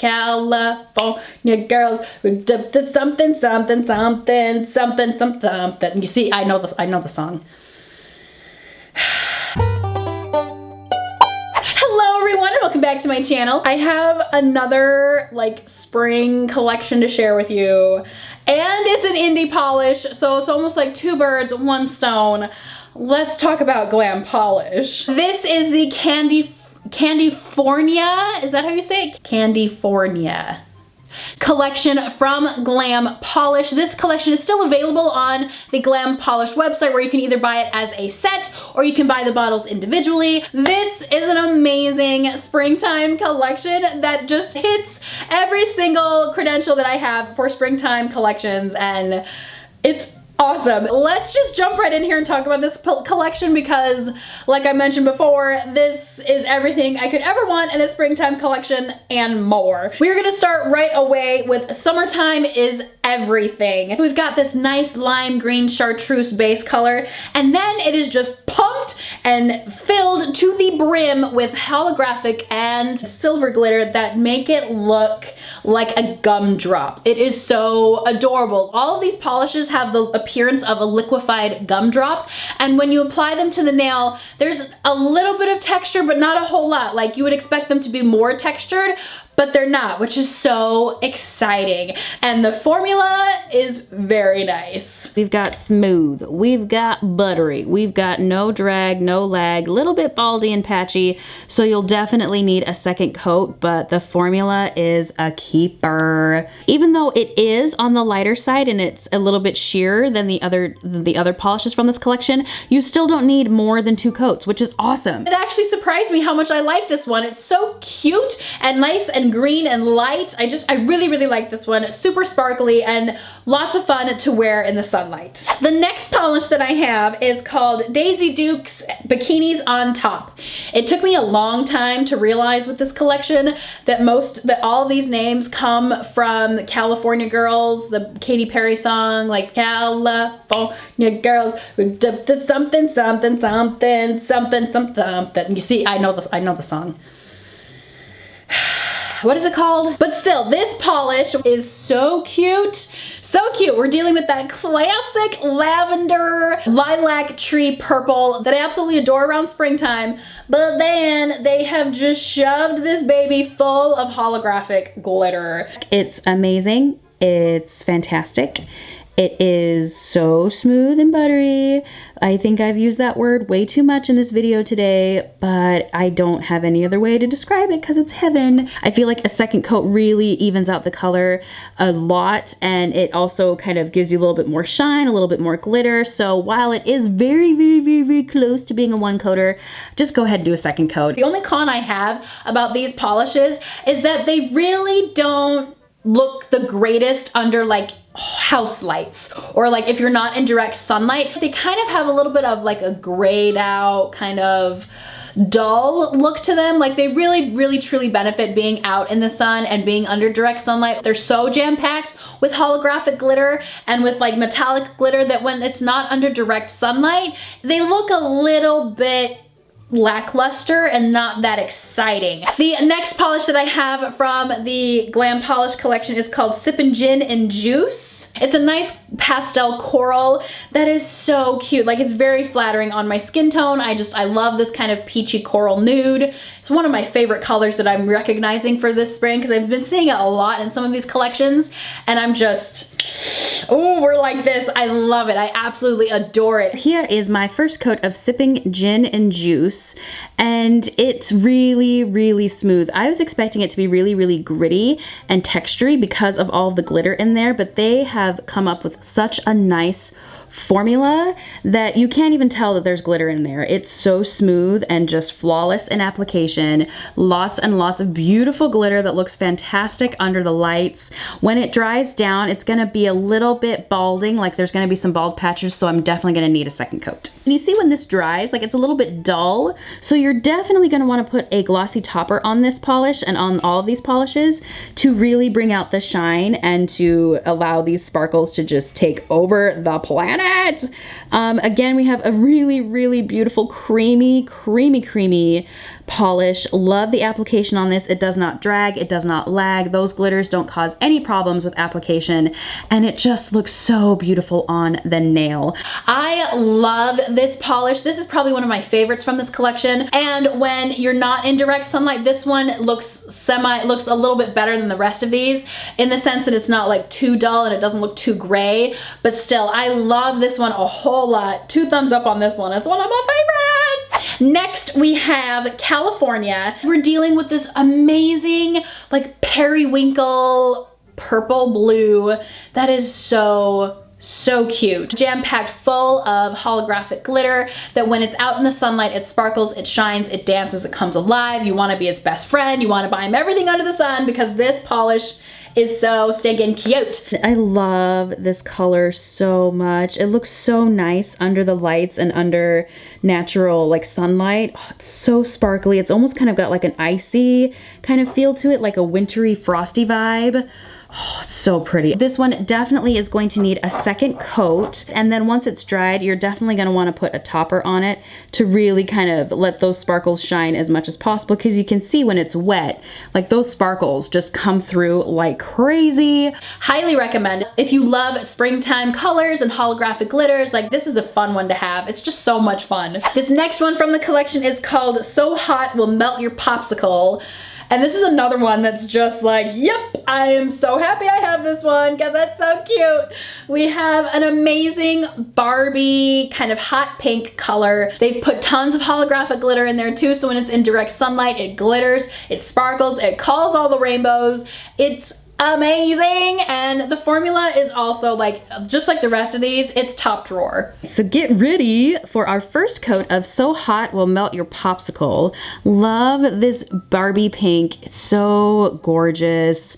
California girls, something, something, something, something, something. You see, I know the song. Hello everyone, and welcome back to my channel. I have another like spring collection to share with you, and it's an indie polish, so it's almost like two birds, one stone. Let's talk about Glam Polish. This is the Candyfornia, is that how you say it? Candyfornia Collection from Glam Polish. This collection is still available on the Glam Polish website, where you can either buy it as a set or you can buy the bottles individually. This is an amazing springtime collection that just hits every single credential that I have for springtime collections, and it's awesome. Let's just jump right in here and talk about this collection because, like I mentioned before, this is everything I could ever want in a springtime collection and more. We're gonna start right away with Summertime is Everything. We've got this nice lime green chartreuse base color, and then it is just pumped and filled to the brim with holographic and silver glitter that make it look like a gumdrop. It is so adorable. All of these polishes have the appearance of a liquefied gumdrop, and when you apply them to the nail, there's a little bit of texture, but not a whole lot. Like, you would expect them to be more textured, but they're not, which is so exciting. And the formula is very nice. We've got smooth, we've got buttery, we've got no drag, no lag, a little bit baldy and patchy, so you'll definitely need a second coat, but the formula is a keeper. Even though it is on the lighter side and it's a little bit sheerer than the other polishes from this collection, you still don't need more than 2 coats, which is awesome. It actually surprised me how much I like this one. It's so cute and nice and green and light. I really, really like this one. It's super sparkly and lots of fun to wear in the sunlight. The next polish that I have is called Daisy Duke's Bikinis on Top. It took me a long time to realize with this collection that all these names come from California Girls, the Katy Perry song, like California Girls, something, something, something, something, something. You see, I know the song. What is it called? But still, this polish is so cute. So cute. We're dealing with that classic lavender lilac tree purple that I absolutely adore around springtime. But then they have just shoved this baby full of holographic glitter. It's amazing. It's fantastic. It is so smooth and buttery. I think I've used that word way too much in this video today, but I don't have any other way to describe it because it's heaven. I feel like a second coat really evens out the color a lot, and it also kind of gives you a little bit more shine, a little bit more glitter. So while it is very, very, very, very close to being a one coater, just go ahead and do a second coat. The only con I have about these polishes is that they really don't look the greatest under like house lights, or like if you're not in direct sunlight. They kind of have a little bit of like a grayed out kind of dull look to them. Like, they really, really, truly benefit being out in the sun and being under direct sunlight. They're so jam-packed with holographic glitter and with like metallic glitter that when it's not under direct sunlight, they look a little bit lackluster and not that exciting. The next polish that I have from the Glam Polish collection is called Sippin Gin Juice. It's a nice pastel coral that is so cute. Like, it's very flattering on my skin tone. I love this kind of peachy coral nude. It's one of my favorite colors that I'm recognizing for this spring because I've been seeing it a lot in some of these collections, and I'm just, oh, we're like this. I love it. I absolutely adore it. Here is my first coat of Sippin Gin Juice, and it's really, really smooth. I was expecting it to be really, really gritty and textury because of all of the glitter in there, but they have come up with such a nice formula that you can't even tell that there's glitter in there. It's so smooth and just flawless in application. Lots and lots of beautiful glitter that looks fantastic under the lights. When it dries down, it's gonna be a little bit balding, like there's gonna be some bald patches, so I'm definitely gonna need a second coat. And you see when this dries, like it's a little bit dull, so you're definitely gonna wanna put a glossy topper on this polish and on all of these polishes to really bring out the shine and to allow these sparkles to just take over the planet. Again, we have a really, really beautiful creamy polish. Love the application on this. It does not drag, it does not lag. Those glitters don't cause any problems with application, and it just looks so beautiful on the nail. I love this polish. This is probably one of my favorites from this collection, and when you're not in direct sunlight, this one looks a little bit better than the rest of these, in the sense that it's not like too dull and it doesn't look too gray, but still, I love this one a whole lot. 2 thumbs up on this one. It's one of my favorites. Next, we have California. We're dealing with this amazing, like, periwinkle purple blue that is so cute. Jam-packed full of holographic glitter that when it's out in the sunlight, it sparkles, it shines, it dances, it comes alive. You want to be its best friend. You want to buy him everything under the sun because this polish is so stinking cute. I love this color so much. It looks so nice under the lights and under natural like sunlight. Oh, it's so sparkly. It's almost kind of got like an icy kind of feel to it, like a wintry frosty vibe. Oh, it's so pretty. This one definitely is going to need a second coat, and then once it's dried, you're definitely going to want to put a topper on it to really kind of let those sparkles shine as much as possible, because you can see when it's wet, like those sparkles just come through like crazy. Highly recommend. If you love springtime colors and holographic glitters, like this is a fun one to have. It's just so much fun. This next one from the collection is called So Hot Will Melt Your Popsicle. And this is another one that's just like, yep, I am so happy I have this one because that's so cute. We have an amazing Barbie kind of hot pink color. They've put tons of holographic glitter in there too, so when it's in direct sunlight, it glitters, it sparkles, it calls all the rainbows. It's amazing, and the formula is also like, just like the rest of these, it's top drawer. So get ready for our first coat of So Hot Will Melt Your Popsicle. Love this Barbie pink. It's so gorgeous.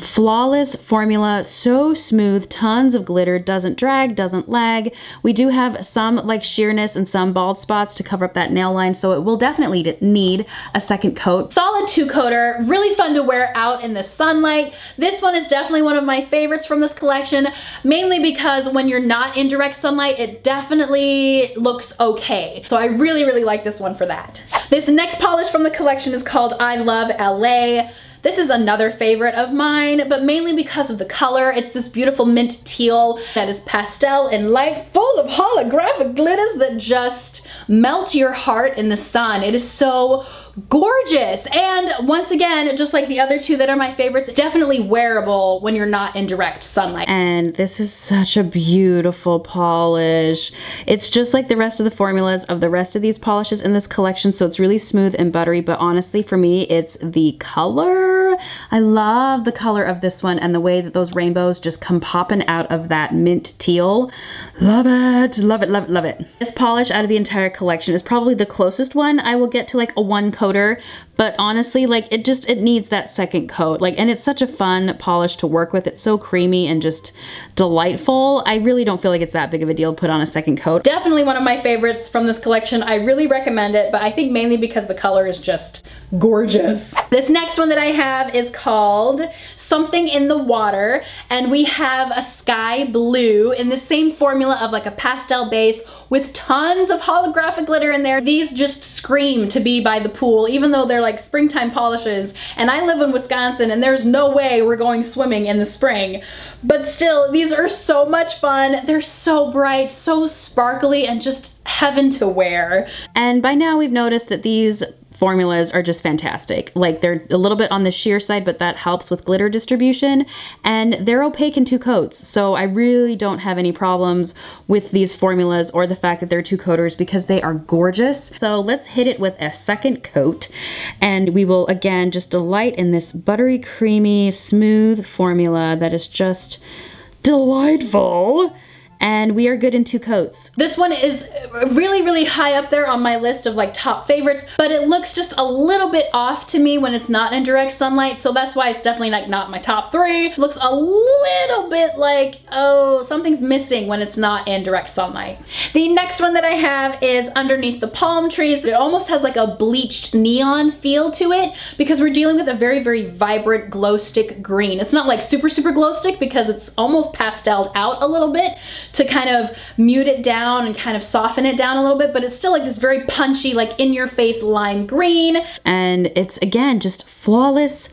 Flawless formula, so smooth, tons of glitter, doesn't drag, doesn't lag. We do have some like sheerness and some bald spots to cover up that nail line, so it will definitely need a second coat. Solid 2-coater, really fun to wear out in the sunlight. This one is definitely one of my favorites from this collection, mainly because when you're not in direct sunlight, it definitely looks okay. So I really, really like this one for that. This next polish from the collection is called I Love L.A. This is another favorite of mine, but mainly because of the color. It's this beautiful mint teal that is pastel and light, full of holographic glitters that just melt your heart in the sun. It is so gorgeous, and once again, just like the other two that are my favorites, definitely wearable when you're not in direct sunlight. And this is such a beautiful polish. It's just like the rest of the formulas of the rest of these polishes in this collection, so it's really smooth and buttery, but honestly for me it's the color. I love the color of this one and the way that those rainbows just come popping out of that mint teal. Love it, love it, love it, love it. This polish out of the entire collection is probably the closest one I will get to like a 1-coater, but honestly, like it needs that second coat. Like, and it's such a fun polish to work with. It's so creamy and just delightful. I really don't feel like it's that big of a deal to put on a second coat. Definitely one of my favorites from this collection. I really recommend it, but I think mainly because the color is just gorgeous. This next one that I have is called Something in the Water, and we have a sky blue in the same formula of like a pastel base with tons of holographic glitter in there. These just scream to be by the pool, even though they're like springtime polishes, and I live in Wisconsin and there's no way we're going swimming in the spring. But still, these are so much fun. They're so bright, so sparkly, and just heaven to wear. And by now we've noticed that these formulas are just fantastic. Like, they're a little bit on the sheer side, but that helps with glitter distribution, and they're opaque in 2 coats. So I really don't have any problems with these formulas or the fact that they're 2-coaters because they are gorgeous. So let's hit it with a second coat, and we will again just delight in this buttery, creamy, smooth formula that is just delightful. And we are good in 2 coats. This one is really, really high up there on my list of like top favorites, but it looks just a little bit off to me when it's not in direct sunlight, so that's why it's definitely like not my top 3. It looks a little bit like, oh, something's missing when it's not in direct sunlight. The next one that I have is Underneath the Palm Trees. It almost has like a bleached neon feel to it because we're dealing with a very, very vibrant glow stick green. It's not like super, super glow stick because it's almost pasteled out a little bit. to kind of mute it down and kind of soften it down a little bit, but it's still like this very punchy, like in your face lime green. And it's again, just flawless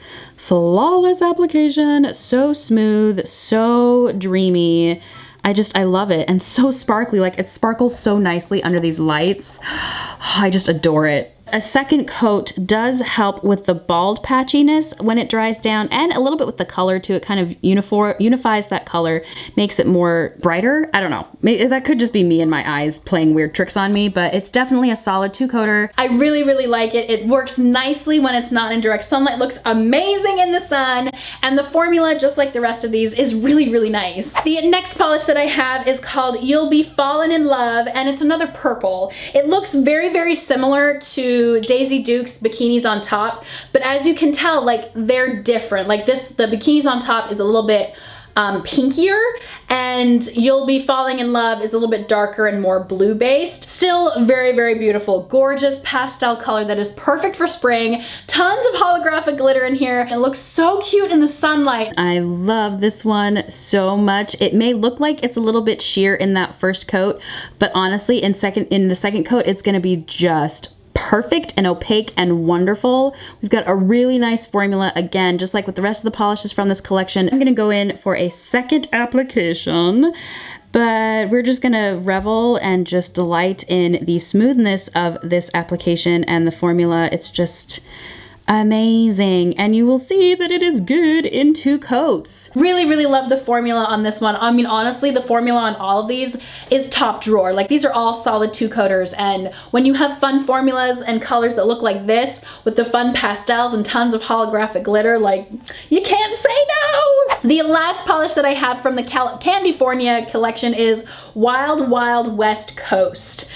application. So smooth, so dreamy. I love it. And so sparkly, like it sparkles so nicely under these lights. I just adore it. A second coat does help with the bald patchiness when it dries down, and a little bit with the color too. It kind of unifies that color, makes it more brighter. I don't know. Maybe that could just be me and my eyes playing weird tricks on me, but it's definitely a solid 2-coater. I really, really like it. It works nicely when it's not in direct sunlight. Looks amazing in the sun, and the formula, just like the rest of these, is really, really nice. The next polish that I have is called You'll Be Fallen in Love, and it's another purple. It looks very, very similar to Daisy Duke's Bikinis on Top, but as you can tell, like they're different. Like the Bikinis on Top is a little bit pinkier, and You'll Be Falling in Love is a little bit darker and more blue based. Still very, very beautiful. Gorgeous pastel color that is perfect for spring. Tons of holographic glitter in here. It looks so cute in the sunlight. I love this one so much. It may look like it's a little bit sheer in that first coat, but honestly in the second coat it's gonna be just perfect and opaque and wonderful. We've got a really nice formula, again, just like with the rest of the polishes from this collection. I'm gonna go in for a second application, but we're just gonna revel and just delight in the smoothness of this application and the formula. It's just amazing, and you will see that it is good in 2 coats. Really, really love the formula on this one. I mean, honestly, the formula on all of these is top drawer. Like, these are all solid 2-coaters, and when you have fun formulas and colors that look like this with the fun pastels and tons of holographic glitter, like, you can't say no! The last polish that I have from the Candyfornia collection is Wild Wild West Coast.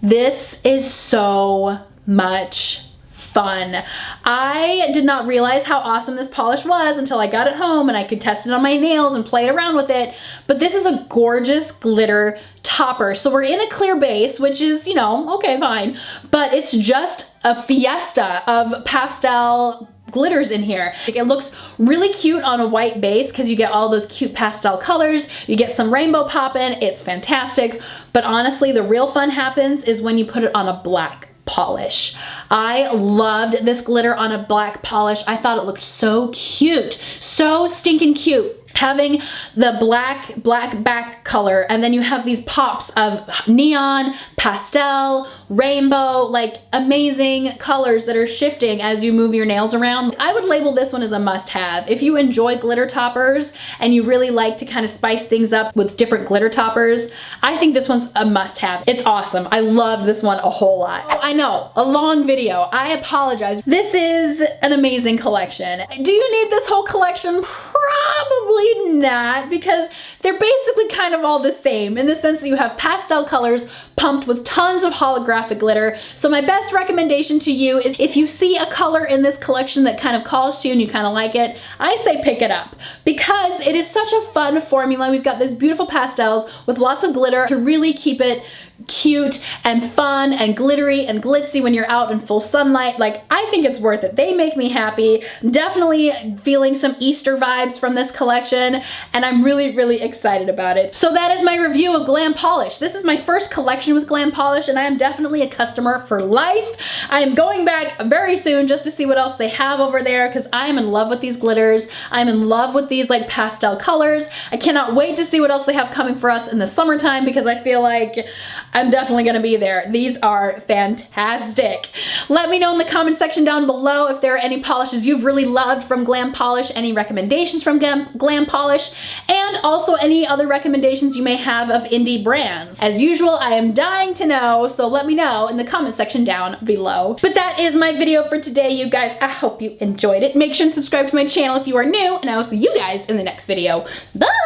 This is so much fun. I did not realize how awesome this polish was until I got it home and I could test it on my nails and play around with it. But this is a gorgeous glitter topper. So we're in a clear base, which is, you know, okay, fine. But it's just a fiesta of pastel glitters in here. It looks really cute on a white base because you get all those cute pastel colors. You get some rainbow poppin'. It's fantastic. But honestly, the real fun happens is when you put it on a black polish. I loved this glitter on a black polish. I thought it looked so cute, so stinking cute. Having the black back color, and then you have these pops of neon, pastel, rainbow, like amazing colors that are shifting as you move your nails around. I would label this one as a must-have. If you enjoy glitter toppers and you really like to kind of spice things up with different glitter toppers, I think this one's a must-have. It's awesome. I love this one a whole lot. Oh, I know, a long video. I apologize. This is an amazing collection. Do you need this whole collection? Probably not, because they're basically kind of all the same in the sense that you have pastel colors pumped with tons of holographic glitter. So my best recommendation to you is if you see a color in this collection that kind of calls to you and you kind of like it, I say pick it up because it is such a fun formula. We've got these beautiful pastels with lots of glitter to really keep it cute and fun and glittery and glitzy when you're out in full sunlight. Like, I think it's worth it. They make me happy. Definitely feeling some Easter vibes from this collection, and I'm really, really excited about it. So that is my review of Glam Polish. This is my first collection with Glam Polish, and I am definitely a customer for life. I am going back very soon just to see what else they have over there because I am in love with these glitters. I'm in love with these like pastel colors. I cannot wait to see what else they have coming for us in the summertime because I feel like I'm definitely gonna be there. These are fantastic. Let me know in the comment section down below if there are any polishes you've really loved from Glam Polish, any recommendations from Glam Polish, and also any other recommendations you may have of indie brands. As usual, I am dying to know, so let me know in the comment section down below. But that is my video for today, you guys. I hope you enjoyed it. Make sure and subscribe to my channel if you are new, and I will see you guys in the next video. Bye!